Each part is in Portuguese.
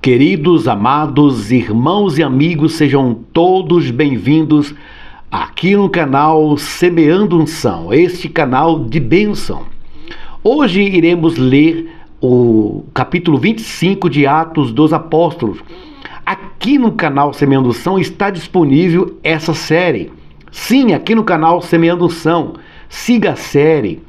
Queridos, amados irmãos e amigos, sejam todos bem-vindos aqui no canal Semeando Unção, este canal de bênção. Hoje iremos ler o capítulo 25 de Atos dos Apóstolos. Aqui no canal Semeando Unção está disponível essa série. Sim, aqui no canal Semeando Unção. Siga a série.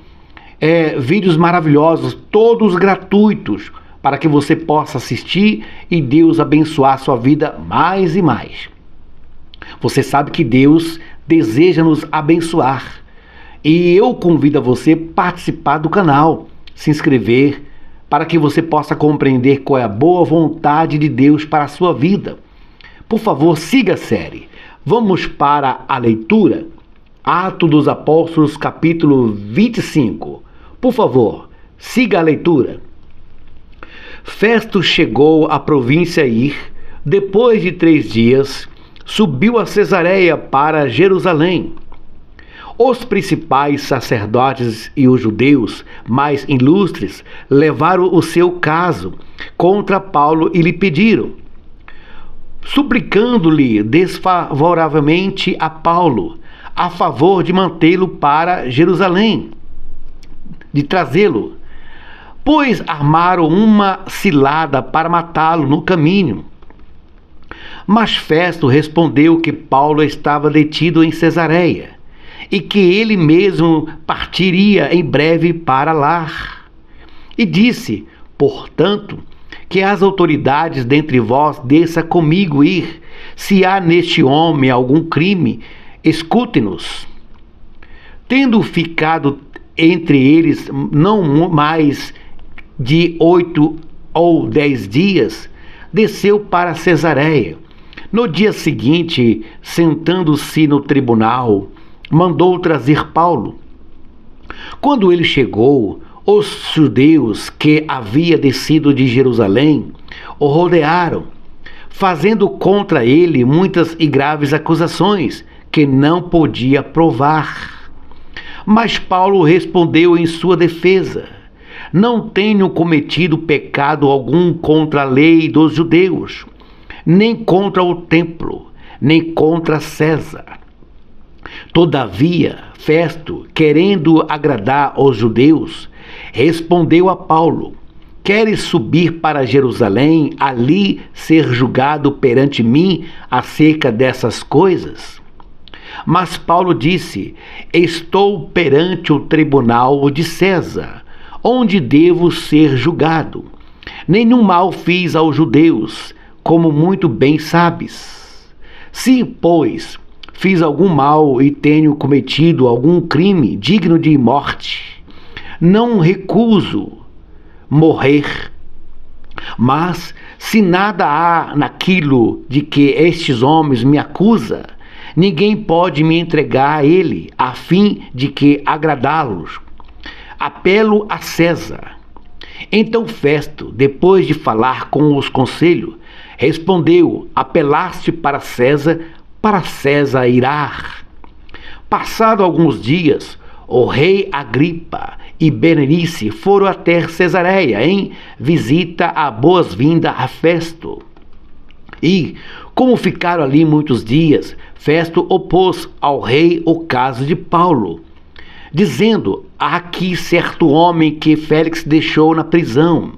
Vídeos maravilhosos, todos gratuitos, para que você possa assistir e Deus abençoar a sua vida mais e mais. Você sabe que Deus deseja nos abençoar. E eu convido a você a participar do canal, se inscrever, para que você possa compreender qual é a boa vontade de Deus para a sua vida. Por favor, siga a série. Vamos para a leitura. Atos dos Apóstolos, capítulo 25. Por favor, siga a leitura. Festo chegou à província Ir, depois de 3 dias, subiu a Cesareia para Jerusalém. Os principais sacerdotes e os judeus mais ilustres levaram o seu caso contra Paulo e lhe pediram, suplicando-lhe desfavoravelmente a Paulo, a favor de mantê-lo para Jerusalém, de trazê-lo, pois armaram uma cilada para matá-lo no caminho. Mas Festo respondeu que Paulo estava detido em Cesareia e que ele mesmo partiria em breve para lá. E disse, portanto, que as autoridades dentre vós desça comigo ir. Se há neste homem algum crime, escute-nos. Tendo ficado entre eles não mais de 8 ou 10 dias, desceu para Cesareia. No dia seguinte, sentando-se no tribunal, mandou trazer Paulo. Quando ele chegou, os judeus que havia descido de Jerusalém o rodearam, fazendo contra ele muitas e graves acusações que não podia provar. Mas Paulo respondeu em sua defesa: não tenho cometido pecado algum contra a lei dos judeus, nem contra o templo, nem contra César. Todavia, Festo, querendo agradar aos judeus, respondeu a Paulo: queres subir para Jerusalém, ali ser julgado perante mim acerca dessas coisas? Mas Paulo disse: estou perante o tribunal de César, onde devo ser julgado. Nenhum mal fiz aos judeus, como muito bem sabes. Se, pois, fiz algum mal e tenho cometido algum crime digno de morte, não recuso morrer. Mas, se nada há naquilo de que estes homens me acusam, ninguém pode me entregar a ele, a fim de que agradá-los. Apelo a César. Então Festo, depois de falar com os conselhos, respondeu: apelaste para César irá. Passado alguns dias, o rei Agripa e Berenice foram até Cesareia em visita a boas-vindas a Festo. E, como ficaram ali muitos dias, Festo opôs ao rei o caso de Paulo, dizendo: há aqui certo homem que Félix deixou na prisão.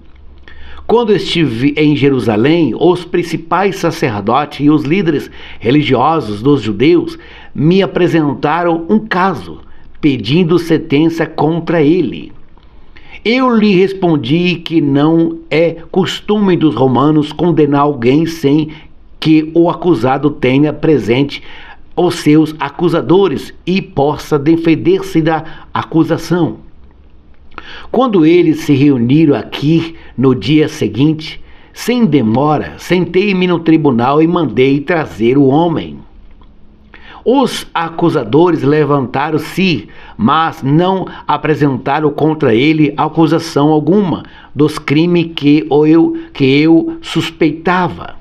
Quando estive em Jerusalém, os principais sacerdotes e os líderes religiosos dos judeus me apresentaram um caso, pedindo sentença contra ele. Eu lhe respondi que não é costume dos romanos condenar alguém sem que o acusado tenha presente os seus acusadores e possa defender-se da acusação. Quando eles se reuniram aqui no dia seguinte, sem demora, sentei-me no tribunal e mandei trazer o homem. Os acusadores levantaram-se, mas não apresentaram contra ele acusação alguma dos crimes que eu suspeitava.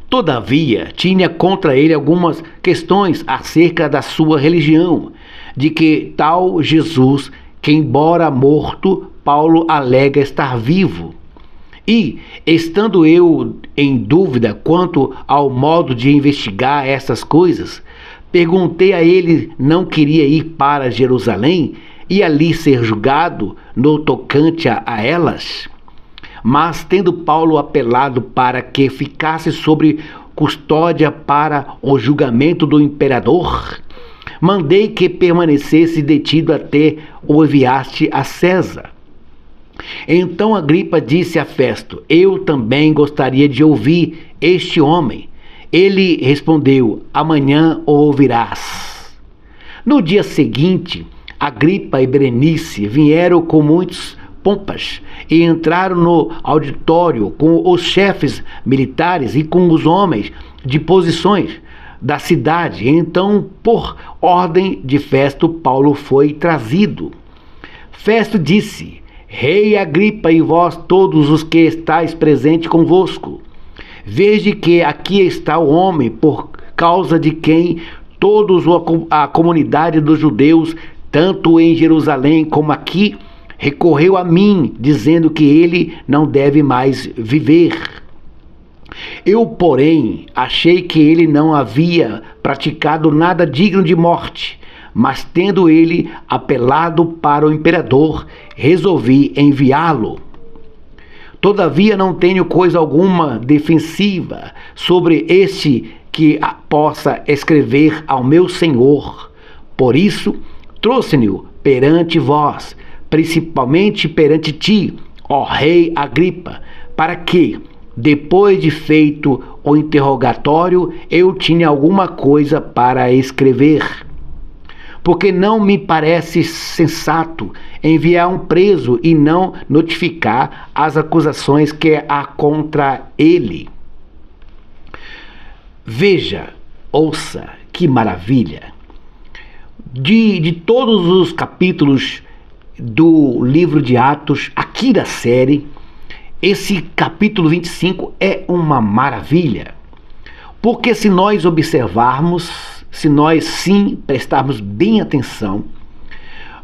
Todavia, tinha contra ele algumas questões acerca da sua religião, de que tal Jesus, que embora morto, Paulo alega estar vivo, E, estando eu em dúvida quanto ao modo de investigar essas coisas, perguntei a ele não queria ir para Jerusalém e ali ser julgado no tocante a elas. Mas, tendo Paulo apelado para que ficasse sob custódia para o julgamento do imperador, mandei que permanecesse detido até o enviaste a César. Então Agripa disse a Festo: eu também gostaria de ouvir este homem. Ele respondeu: amanhã o ouvirás. No dia seguinte, Agripa e Berenice vieram com muitas pompas e entraram no auditório com os chefes militares e com os homens de posições da cidade. Então, por ordem de Festo, Paulo foi trazido. Festo disse: Rei Agripa e vós todos os que estáis presentes convosco, vede que aqui está o homem por causa de quem todos a comunidade dos judeus, tanto em Jerusalém como aqui, recorreu a mim, dizendo que ele não deve mais viver. Eu, porém, achei que ele não havia praticado nada digno de morte, mas tendo ele apelado para o imperador, resolvi enviá-lo. Todavia não tenho coisa alguma defensiva sobre este que possa escrever ao meu senhor. Por isso, trouxe-o perante vós, principalmente perante ti, ó rei Agripa, para que, depois de feito o interrogatório, eu tinha alguma coisa para escrever. Porque não me parece sensato enviar um preso e não notificar as acusações que há contra ele. Veja, ouça, que maravilha! De todos os capítulos do livro de Atos, aqui da série, esse capítulo 25 é uma maravilha. Porque se nós observarmos, se nós sim prestarmos bem atenção,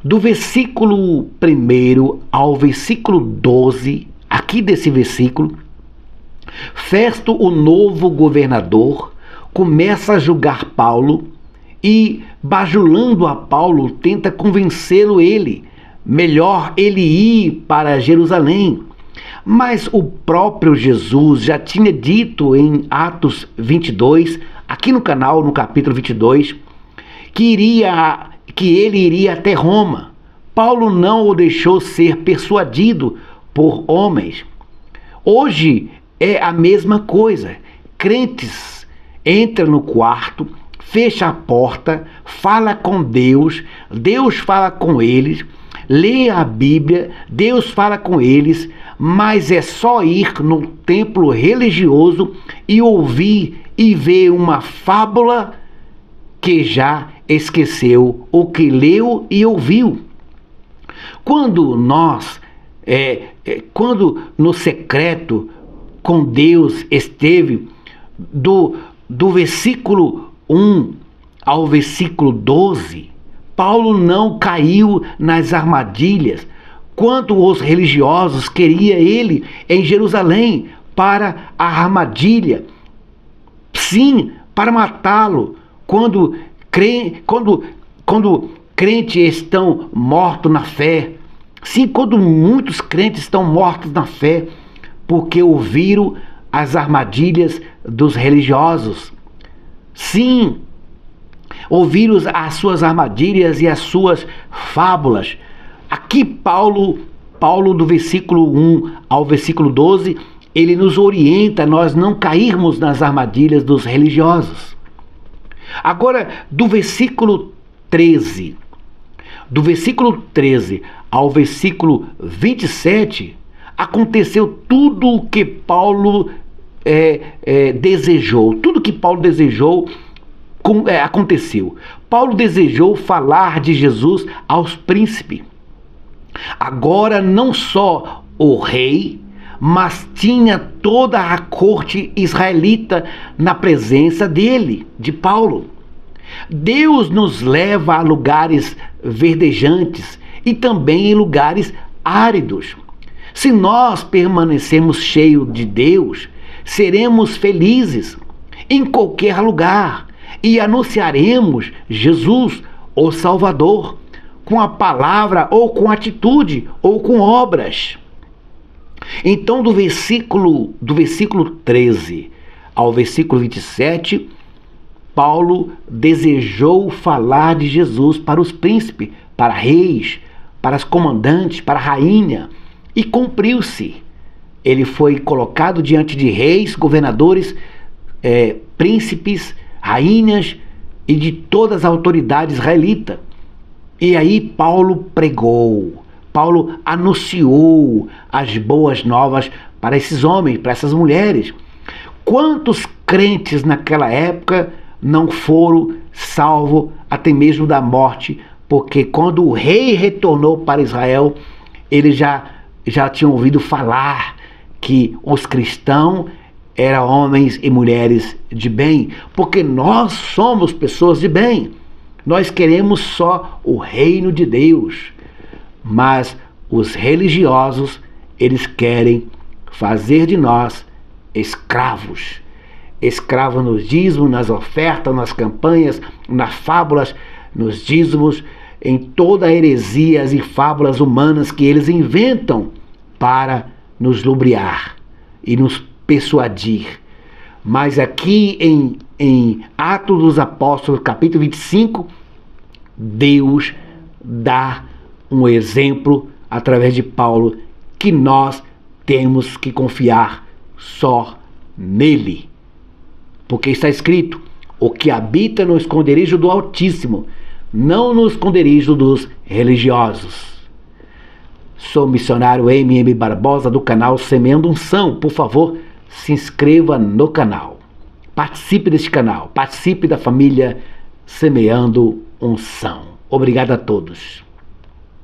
do versículo 1 ao versículo 12, aqui desse versículo, Festo, o novo governador, começa a julgar Paulo e, bajulando a Paulo, tenta convencê-lo melhor ele ir para Jerusalém. Mas o próprio Jesus já tinha dito em Atos 22, aqui no canal, no capítulo 22, que ele iria até Roma. Paulo não o deixou ser persuadido por homens. Hoje é a mesma coisa. Crentes entram no quarto, fecha a porta, fala com Deus, Deus fala com eles, lê a Bíblia, Deus fala com eles, mas é só ir no templo religioso e ouvir e ver uma fábula que já esqueceu o que leu e ouviu. Quando no secreto com Deus esteve, do versículo 1 ao versículo 12, Paulo não caiu nas armadilhas quanto os religiosos queria ele em Jerusalém para a armadilha, sim, para matá-lo, quando crentes estão mortos na fé, sim, quando muitos crentes estão mortos na fé, porque ouviram as armadilhas dos religiosos, sim, ouviram as suas armadilhas e as suas fábulas. Aqui Paulo do versículo 1 ao versículo 12, ele nos orienta a nós não cairmos nas armadilhas dos religiosos. Agora, do versículo 13 ao versículo 27, aconteceu tudo o que Paulo desejou. Tudo que Paulo desejou aconteceu. Paulo desejou falar de Jesus aos príncipes. Agora não só o rei, mas tinha toda a corte israelita na presença dele, de Paulo. Deus nos leva a lugares verdejantes e também em lugares áridos. Se nós permanecermos cheios de Deus, seremos felizes em qualquer lugar e anunciaremos Jesus, o Salvador, com a palavra ou com atitude ou com obras. Então, do versículo 13 ao versículo 27, Paulo desejou falar de Jesus para os príncipes, para reis, para os comandantes, para a rainha, e cumpriu-se. Ele foi colocado diante de reis, governadores, príncipes, rainhas e de todas as autoridades israelitas. E aí Paulo pregou, Paulo anunciou as boas novas para esses homens, para essas mulheres. Quantos crentes naquela época não foram salvos até mesmo da morte? Porque quando o rei retornou para Israel, eles já tinham ouvido falar que os cristãos eram homens e mulheres de bem, porque nós somos pessoas de bem. Nós queremos só o reino de Deus, mas os religiosos, eles querem fazer de nós escravos. Escravos nos dízimos, nas ofertas, nas campanhas, nas fábulas, nos dízimos, em todas as heresias e fábulas humanas que eles inventam para nos lubriar e nos persuadir. Mas aqui em Atos dos Apóstolos, capítulo 25, Deus dá um exemplo através de Paulo que nós temos que confiar só nele. Porque está escrito: o que habita no esconderijo do Altíssimo, não no esconderijo dos religiosos. Sou missionário MM Barbosa do canal Semeando Unção. Por favor, se inscreva no canal. Participe deste canal. Participe da família Semeando Unção. Obrigado a todos.